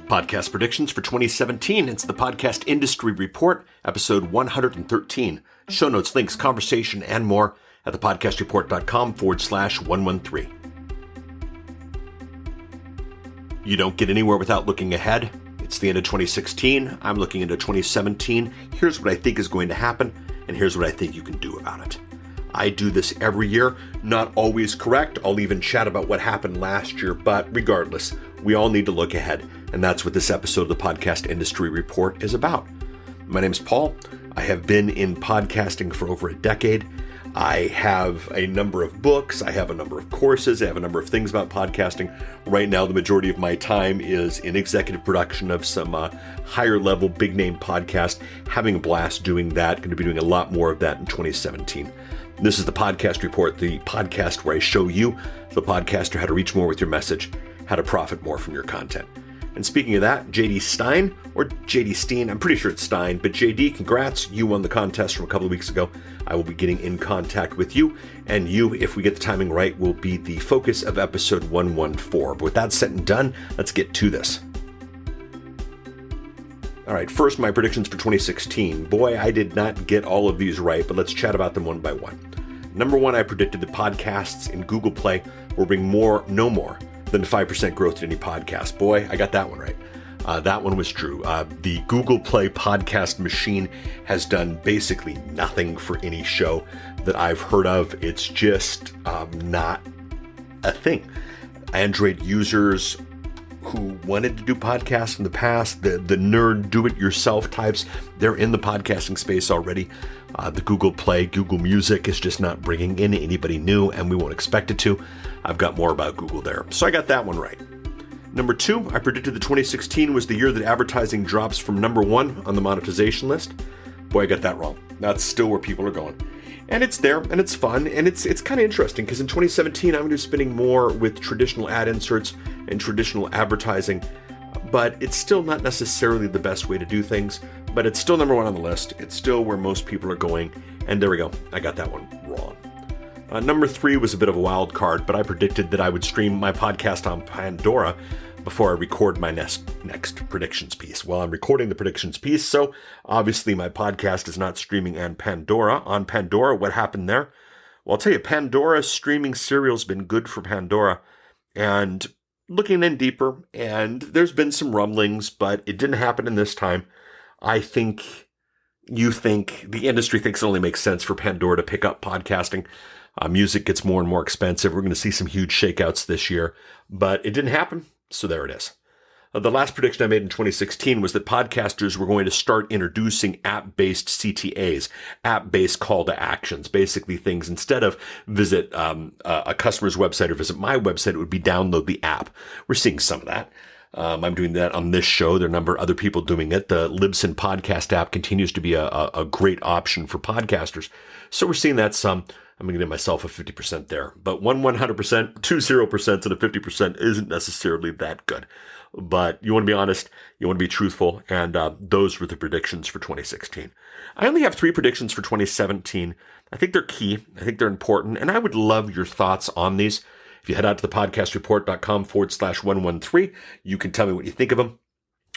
Podcast predictions for 2017. It's the Podcast Industry Report, episode 113. Show notes, links, conversation, and more at thepodcastreport.com/113. You don't get anywhere without looking ahead. It's the end of 2016. I'm looking into 2017. Here's what I think is going to happen, and here's what I think you can do about it. I do this every year, not always correct. I'll even chat about what happened last year, but regardless, we all need to look ahead, and that's what this episode of the Podcast Industry Report is about. My name is Paul. I have been in podcasting for over a decade. I have a number of books, I have a number of courses, I have a number of things about podcasting. Right now, the majority of my time is in executive production of some higher level, big name podcast, having a blast doing that. Going to be doing a lot more of that in 2017. This is the Podcast Report, the podcast where I show you, the podcaster, how to reach more with your message, how to profit more from your content. And speaking of that, JD Stein, or JD Steen, I'm pretty sure it's Stein, but JD, congrats, you won the contest from a couple of weeks ago. I will be getting in contact with you, and you, if we get the timing right, will be the focus of episode 114. But with that said and done, let's get to this. All right, first, my predictions for 2016. Boy, I did not get all of these right, but let's chat about them one by one. Number one, I predicted that podcasts in Google Play will bring no more than 5% growth to any podcast. Boy, I got that one right. That one was true. The Google Play podcast machine has done basically nothing for any show that I've heard of. It's just not a thing. Android users who wanted to do podcasts in the past, the nerd do-it-yourself types, they're in the podcasting space already. The Google Play, Google Music is just not bringing in anybody new, and we won't expect it to. I've got more about Google there. So I got that one right. Number two, I predicted that 2016 was the year that advertising drops from number one on the monetization list. Boy, I got that wrong. That's still where people are going. And it's there, and it's fun, and it's kind of interesting, because in 2017, I'm going to be spending more with traditional ad inserts and traditional advertising, but it's still not necessarily the best way to do things, but it's still number one on the list. It's still where most people are going, and there we go. I got that one wrong. Number three was a bit of a wild card, but I predicted that I would stream my podcast on Pandora before I record my next predictions piece. Well, I'm recording the predictions piece, so obviously my podcast is not streaming on Pandora. On Pandora, what happened there? Well, I'll tell you, Pandora's streaming serial's been good for Pandora, and looking in deeper, and there's been some rumblings, but it didn't happen in this time. I think the industry thinks it only makes sense for Pandora to pick up podcasting. Music gets more and more expensive. We're going to see some huge shakeouts this year, but it didn't happen. So there it is. The last prediction I made in 2016 was that podcasters were going to start introducing app-based CTAs, app-based call to actions, basically things instead of visit a customer's website or visit my website, it would be download the app. We're seeing some of that. I'm doing that on this show. There are a number of other people doing it. The Libsyn podcast app continues to be a great option for podcasters. So we're seeing that some. I'm going to give myself a 50% there. But 100%, 20%, and a 50% isn't necessarily that good. But you want to be honest, you want to be truthful, and those were the predictions for 2016. I only have 3 predictions for 2017. I think they're key. I think they're important, and I would love your thoughts on these. If you head out to thepodcastreport.com/113, you can tell me what you think of them.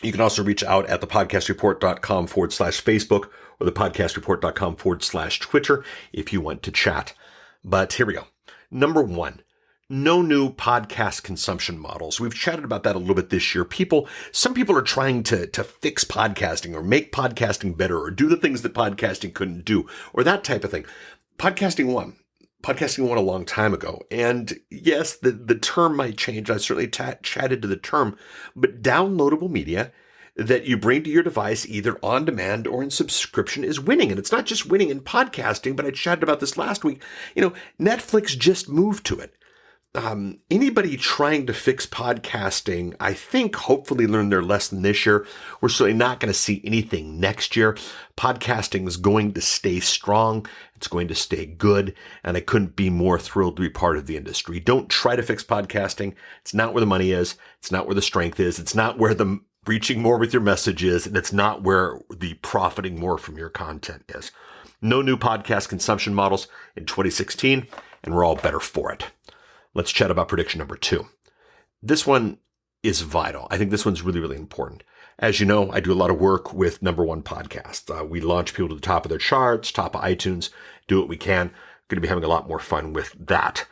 You can also reach out at thepodcastreport.com/Facebook or thepodcastreport.com/Twitter if you want to chat. But here we go. Number one, no new podcast consumption models. We've chatted about that a little bit this year. Some people are trying to fix podcasting or make podcasting better or do the things that podcasting couldn't do or that type of thing. Podcasting won a long time ago. And yes, the term might change. I certainly chatted to the term, but downloadable media that you bring to your device either on demand or in subscription is winning. And it's not just winning in podcasting, but I chatted about this last week. Netflix just moved to it. Anybody trying to fix podcasting, I think, hopefully learned their lesson this year. We're certainly not going to see anything next year. Podcasting is going to stay strong. It's going to stay good. And I couldn't be more thrilled to be part of the industry. Don't try to fix podcasting. It's not where the money is. It's not where the strength is. It's not where the reaching more with your message is. And it's not where the profiting more from your content is. No new podcast consumption models in 2016, and we're all better for it. Let's chat about prediction number 2. This one is vital. I think this one's really, really important. As you know, I do a lot of work with number one podcasts. We launch people to the top of their charts, top of iTunes, do what we can. Going to be having a lot more fun with that.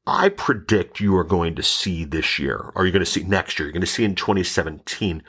I predict you are going to see this year, or you're going to see next year, you're going to see in 2017,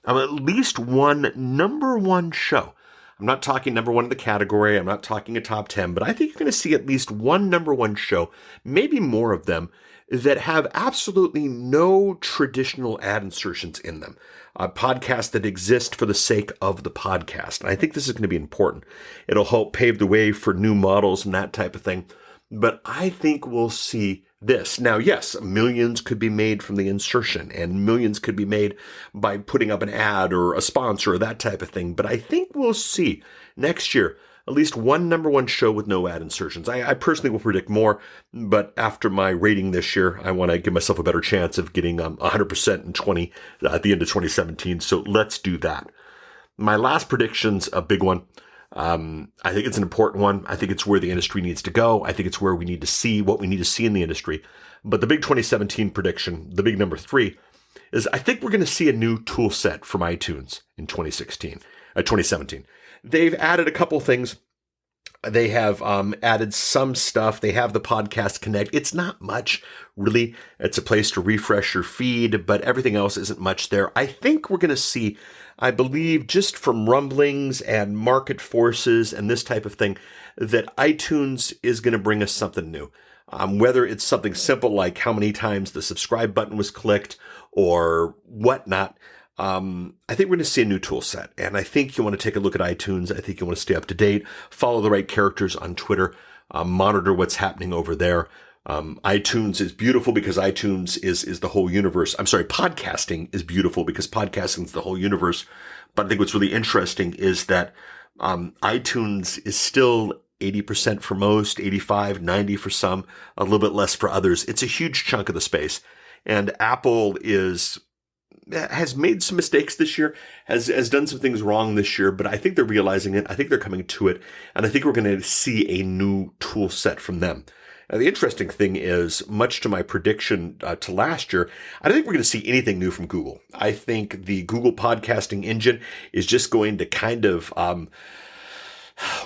at least one number one show. I'm not talking number one in the category. I'm not talking a top 10, but I think you're going to see at least one number one show, maybe more of them, that have absolutely no traditional ad insertions in them. Podcasts that exist for the sake of the podcast. And I think this is going to be important. It'll help pave the way for new models and that type of thing. But I think we'll see this. Now, yes, millions could be made from the insertion and millions could be made by putting up an ad or a sponsor or that type of thing. But I think we'll see next year at least one number one show with no ad insertions. I personally will predict more, but after my rating this year, I want to give myself a better chance of getting 100% in at the end of 2017. So let's do that. My last prediction's a big one. I think it's an important one. I think it's where the industry needs to go. I think it's where we need to see what we need to see in the industry. But the big 2017 prediction, the big number 3, is I think we're going to see a new tool set from iTunes in 2017. They've added a couple things. They have added some stuff. They have the Podcast Connect. It's not much, really. It's a place to refresh your feed, but everything else isn't much there. I think we're going to see, I believe, just from rumblings and market forces and this type of thing, that iTunes is going to bring us something new. Whether it's something simple like how many times the subscribe button was clicked or whatnot, I think we're going to see a new tool set, and I think you want to take a look at iTunes. I think you want to stay up to date, follow the right characters on Twitter, monitor what's happening over there. iTunes is beautiful because iTunes is the whole universe. I'm sorry, podcasting is beautiful because podcasting is the whole universe. But I think what's really interesting is that iTunes is still 80% for most, 85, 90 for some, a little bit less for others. It's a huge chunk of the space, and Apple has made some mistakes this year, has done some things wrong this year, but I think they're realizing it. I think they're coming to it, and I think we're going to see a new tool set from them. Now, the interesting thing is, much to my prediction to last year, I don't think we're going to see anything new from Google. I think the Google podcasting engine is just going to kind of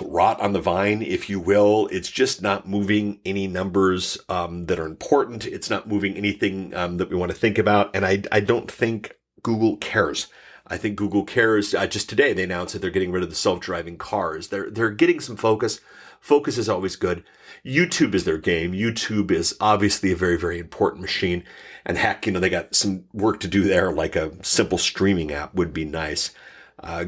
rot on the vine, if you will. It's just not moving any numbers that are important. It's not moving anything that we want to think about. And I don't think Google cares. I think Google cares. Just today, they announced that they're getting rid of the self-driving cars. They're getting some focus. Focus is always good. YouTube is their game. YouTube is obviously a very, very important machine. And heck, they got some work to do there, like a simple streaming app would be nice.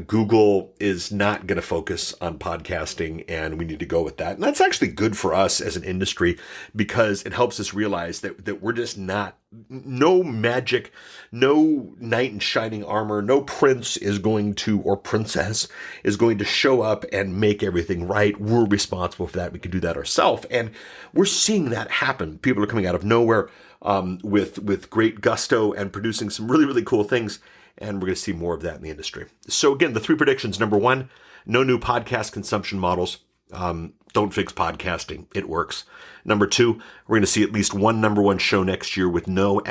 Google is not going to focus on podcasting, and we need to go with that. And that's actually good for us as an industry because it helps us realize that we're just no magic, no knight in shining armor, no prince is going to, or princess is going to show up and make everything right. We're responsible for that. We can do that ourselves. And we're seeing that happen. People are coming out of nowhere with great gusto and producing some really, really cool things. And we're going to see more of that in the industry. So again, the 3 predictions. Number 1, no new podcast consumption models. Don't fix podcasting. It works. Number 2, we're going to see at least one number 1 show next year with no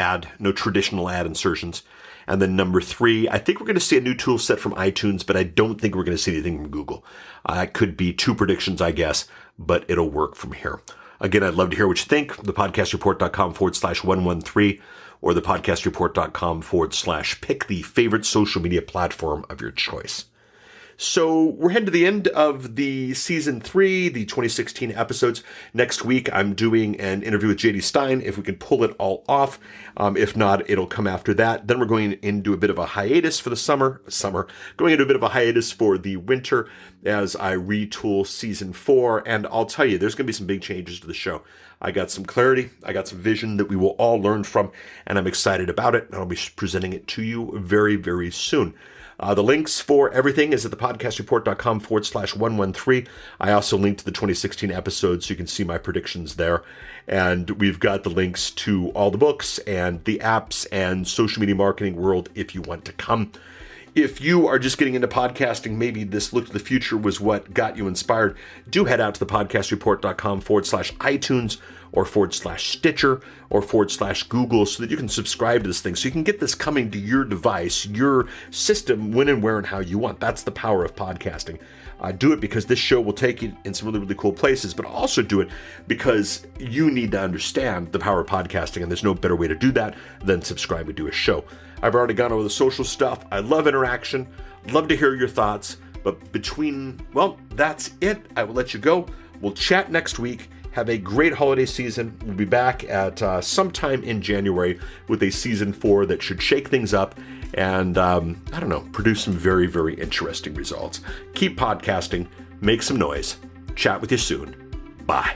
traditional ad insertions. And then number 3, I think we're going to see a new tool set from iTunes, but I don't think we're going to see anything from Google. It could be 2 predictions, I guess, but it'll work from here. Again, I'd love to hear what you think. thepodcastreport.com/113 or thepodcastreport.com/pick the favorite social media platform of your choice. So we're heading to the end of the season 3, the 2016 episodes. Next week, I'm doing an interview with JD Stein, if we can pull it all off. If not, it'll come after that. Then we're going into a bit of a hiatus for the summer, going into a bit of a hiatus for the winter as I retool season 4. And I'll tell you, there's going to be some big changes to the show. I got some clarity. I got some vision that we will all learn from, and I'm excited about it. And I'll be presenting it to you very, very soon. The links for everything is at thepodcastreport.com/113. I also linked to the 2016 episodes so you can see my predictions there. And we've got the links to all the books and the apps and social media marketing world if you want to come. If you are just getting into podcasting, maybe this look to the future was what got you inspired, do head out to thepodcastreport.com/iTunes or /Stitcher or /Google so that you can subscribe to this thing. So you can get this coming to your device, your system, when and where and how you want. That's the power of podcasting. Do it because this show will take you in some really, really cool places, but also do it because you need to understand the power of podcasting, and there's no better way to do that than subscribe to a show. I've already gone over the social stuff. I love interaction. Love to hear your thoughts. But that's it. I will let you go. We'll chat next week. Have a great holiday season. We'll be back at sometime in January with a season 4 that should shake things up and, produce some very, very interesting results. Keep podcasting. Make some noise. Chat with you soon. Bye.